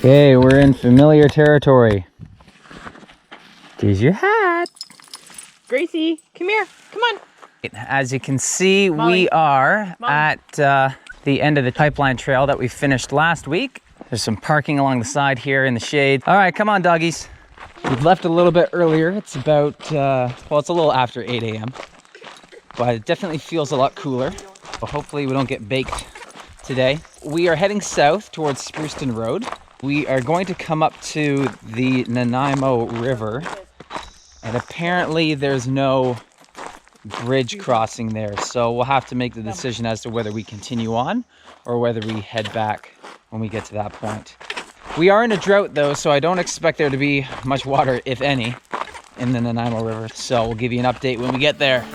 Okay, we're in familiar territory. Here's your hat. Gracie, come here. Come on. As you can see, Molly. we are Mom. at the end of the pipeline trail that we finished last week. There's some parking along the side here in the shade. All right, come on, doggies. We've left a little bit earlier. It's about, well, it's a little after 8 a.m. But it definitely feels a lot cooler. But hopefully we don't get baked today. We are heading south towards Spruceton Road. We are going to come up to the Nanaimo River. And apparently there's no bridge crossing there. So we'll have to make the decision as to whether we continue on or whether we head back when we get to that point. We are in a drought though, so I don't expect there to be much water, if any, in the Nanaimo River. So we'll give you an update when we get there.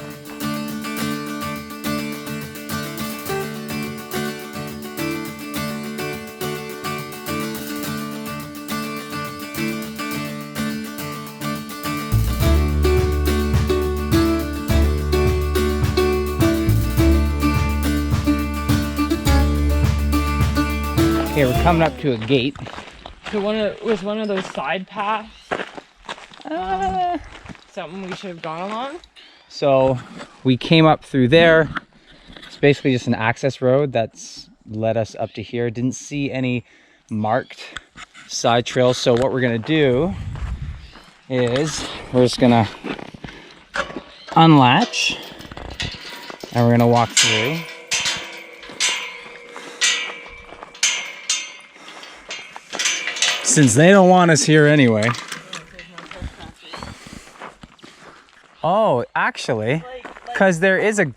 Okay, we're coming up to a gate. So was one of those side paths something we should have gone along? So we came up through there. It's basically just an access road that's led us up to here. Didn't see any marked side trails. So what we're gonna do is we're just gonna unlatch and we're gonna walk through. Since they don't want us here anyway. Oh, actually, because there is it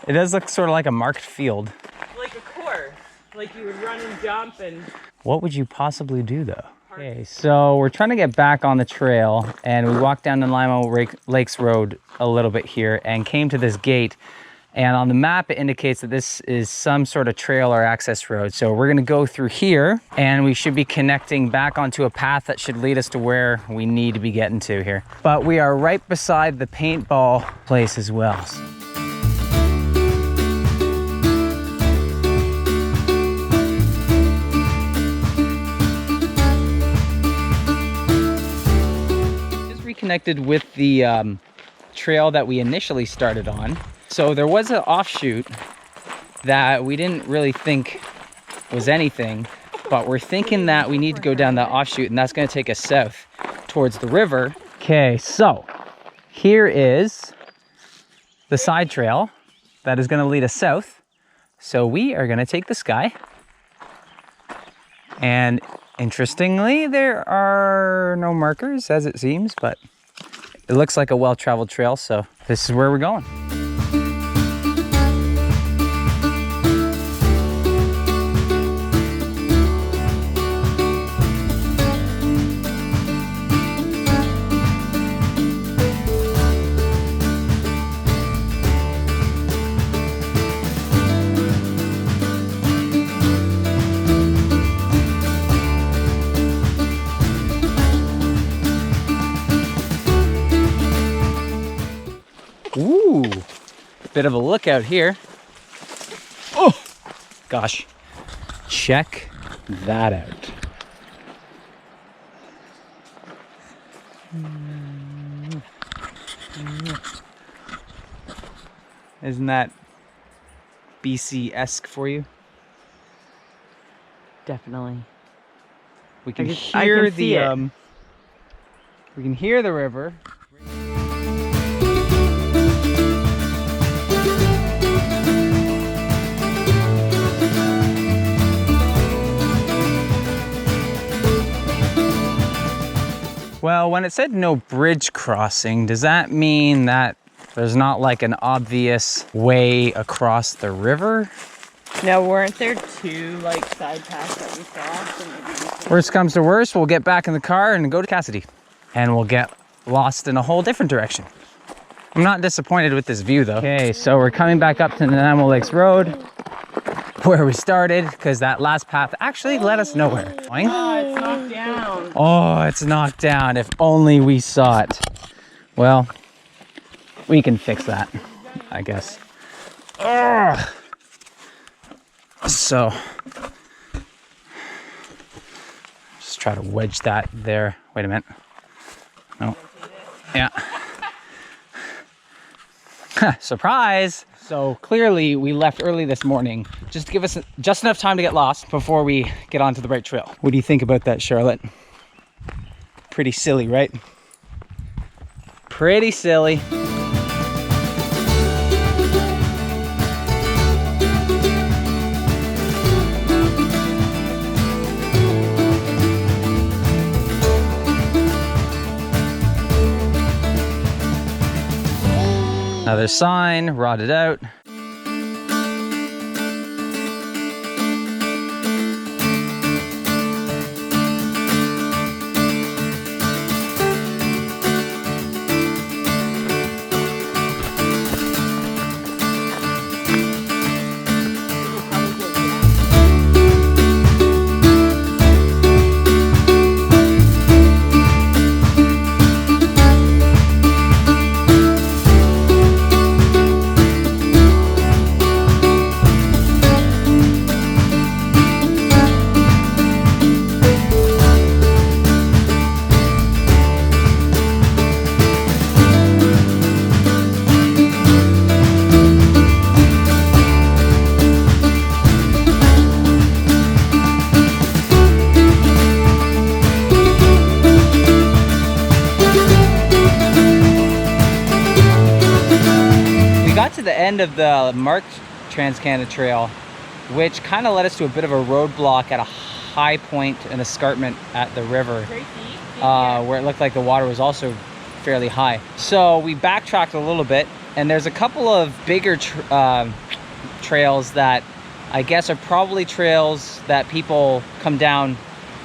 does look sort of like a marked field. Like a course, like you would run and jump and... What would you possibly do though? Okay, so we're trying to get back on the trail and we walked down Nanaimo Lakes Road a little bit here and came to this gate. And on the map, it indicates that this is some sort of trail or access road. So we're gonna go through here and we should be connecting back onto a path that should lead us to where we need to be getting to here. But we are right beside the paintball place as well. Just reconnected with the trail that we initially started on. So there was an offshoot that we didn't really think was anything, but we're thinking that we need to go down that offshoot and that's gonna take us south towards the river. Okay, so here is the side trail that is gonna lead us south. So we are gonna take this guy. And interestingly, there are no markers as it seems, but it looks like a well-traveled trail, so this is where we're going. Ooh, bit of a lookout here. Oh, gosh. Check that out. Isn't that BC-esque for you? Definitely. We can I hear can see it. We can hear the river. Well, when it said no bridge crossing, does that mean that there's not like an obvious way across the river? No, weren't there two like side paths that we saw? So maybe we could... Worst comes to worst, we'll get back in the car and go to Cassidy. And we'll get lost in a whole different direction. I'm not disappointed with this view though. Okay, so we're coming back up to Nanaimo Lakes Road, where we started, because that last path actually led us nowhere. Oh, it's knocked down. Oh, it's knocked down. If only we saw it. Well, we can fix that, I guess. Ugh. So, try to wedge that there. Wait a minute. No. Yeah. Surprise! So clearly we left early this morning just to give us just enough time to get lost before we get onto the right trail. What do you think about that, Charlotte? Pretty silly, right? Pretty silly. Another sign, rotted out. The end of the marked Trans-Canada Trail, which kind of led us to a bit of a roadblock at a high point, an escarpment at the river, where it looked like the water was also fairly high. So we backtracked a little bit, and there's a couple of bigger trails that I guess are probably trails that people come down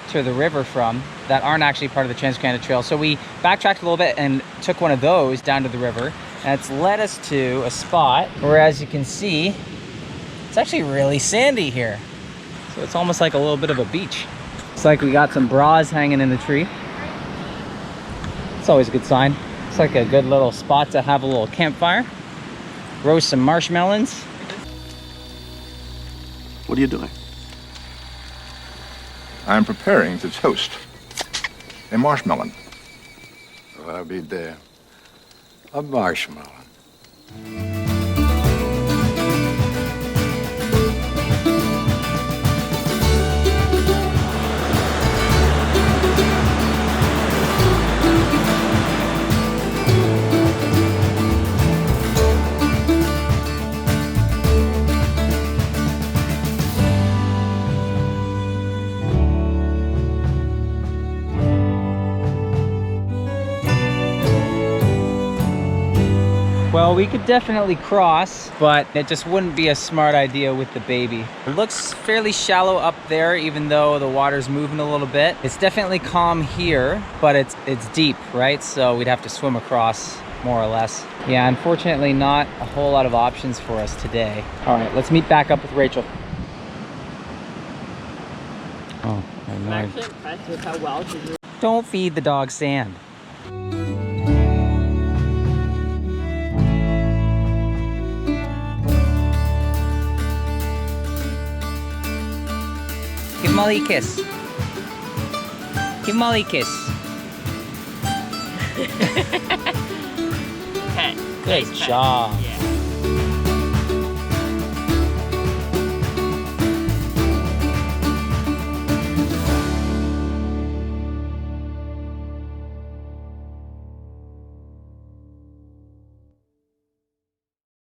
to the river from that aren't actually part of the Trans-Canada Trail. So we backtracked a little bit and took one of those down to the river. And it's led us to a spot where, as you can see, it's actually really sandy here. So it's almost like a little bit of a beach. It's like we got some bras hanging in the tree. It's always a good sign. It's like a good little spot to have a little campfire. Roast some marshmallows. What are you doing? I'm preparing to toast a marshmallow. Well, I'll be there. A marshmallow. Well, we could definitely cross, but it just wouldn't be a smart idea with the baby. It looks fairly shallow up there, even though the water's moving a little bit. It's definitely calm here, but it's deep, right? So we'd have to swim across, more or less. Yeah, unfortunately not a whole lot of options for us today. All right, let's meet back up with Rachel. Oh, I'm actually impressed with how well she did. Don't feed the dog sand. Give Molly a kiss. Give Molly a kiss. Okay. Good job. Yeah.